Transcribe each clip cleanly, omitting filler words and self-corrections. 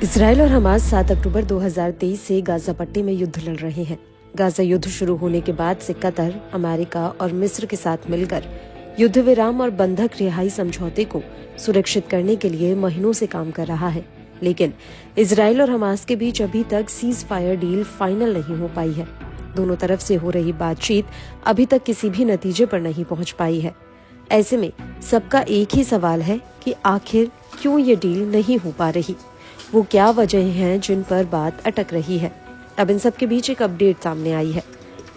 Israel और Hamas 7 अक्टूबर 2023 से Gaza पट्टी में युद्ध लड़ रहे हैं। गाजा युद्ध शुरू होने के बाद से कतर, अमेरिका और मिस्र के साथ मिलकर युद्ध विराम और बंधक रिहाई समझौते को सुरक्षित करने के लिए महीनों से काम कर रहा है, लेकिन इसराइल और हमास के बीच अभी तक सीज फायर डील फाइनल नहीं हो पाई है। दोनों तरफ से हो रही बातचीत अभी तक किसी भी नतीजे पर नहीं पहुंच पाई है। ऐसे में सबका एक ही सवाल है कि आखिर क्यों ये डील नहीं हो पा रही, वो क्या वजह हैं जिन पर बात अटक रही है। अब इन सब के बीच एक अपडेट सामने आई है।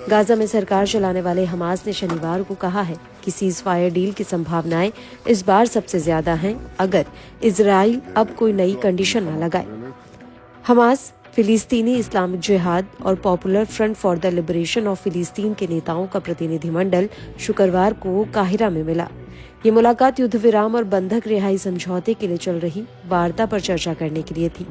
गाजा में सरकार चलाने वाले हमास ने शनिवार को कहा है कि सीज फायर डील की संभावनाएं इस बार सबसे ज्यादा हैं अगर इजराइल अब कोई नई कंडीशन न लगाए। हमास, फिलिस्तीनी इस्लामिक जिहाद और popular front for the liberation of फिलिस्तीन के नेताओं का प्रतिनिधिमंडल शुक्रवार को काहिरा में मिला। ये मुलाकात युद्ध विराम और बंधक रिहाई समझौते के लिए चल रही वार्ता पर चर्चा करने के लिए थी।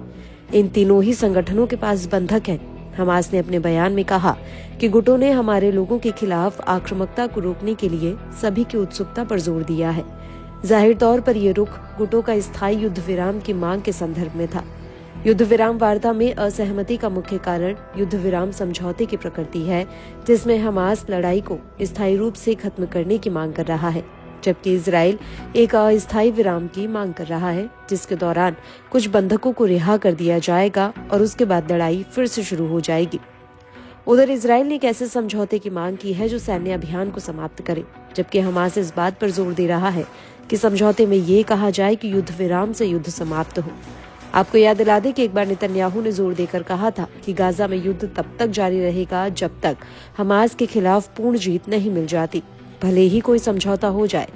इन तीनों ही संगठनों के पास बंधक हैं। हमास ने अपने बयान में कहा कि गुटों ने हमारे लोगों के खिलाफ आक्रामकता को रोकने के लिए सभी की उत्सुकता पर जोर दिया है। जाहिर तौर पर ये रुख गुटों का स्थायी युद्ध विराम की मांग के संदर्भ में था। युद्ध विराम वार्ता में असहमति का मुख्य कारण युद्ध विराम समझौते की प्रकृति है, जिसमें हमास लड़ाई को स्थायी रूप से खत्म करने की मांग कर रहा है, जबकि इजराइल एक अस्थायी विराम की मांग कर रहा है, जिसके दौरान कुछ बंधकों को रिहा कर दिया जाएगा और उसके बाद लड़ाई फिर से शुरू हो जाएगी। उधर इजराइल ने एक ऐसे समझौते की मांग की है जो सैन्य अभियान को समाप्त करे, जबकि हमास इस बात पर जोर दे रहा है कि समझौते में ये कहा जाए कि युद्ध विराम से युद्ध समाप्त हो। आपको याद दिला दें कि एक बार नेतन्याहू ने जोर देकर कहा था कि गाजा में युद्ध तब तक जारी रहेगा जब तक हमास के खिलाफ पूर्ण जीत नहीं मिल जाती, भले ही कोई समझौता हो जाए।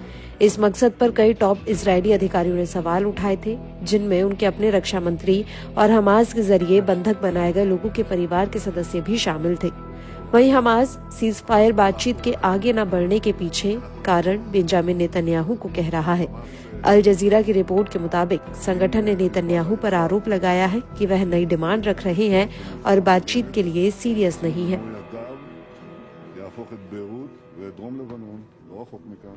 इस मकसद पर कई टॉप इजरायली अधिकारियों ने सवाल उठाए थे, जिनमें उनके अपने रक्षा मंत्री और हमास के जरिए बंधक बनाए गए लोगों के परिवार के सदस्य भी शामिल थे। वहीं हमास सीज फायर बातचीत के आगे न बढ़ने के पीछे कारण बेंजामिन नेतन्याहू को कह रहा है। अल जजीरा की रिपोर्ट के मुताबिक संगठन ने नेतन्याहू पर आरोप लगाया है कि वह नई डिमांड रख रहे हैं और बातचीत के लिए सीरियस नहीं है। יהפוך את ביירות ואת דרום לבנון, לא רחוק מכאן.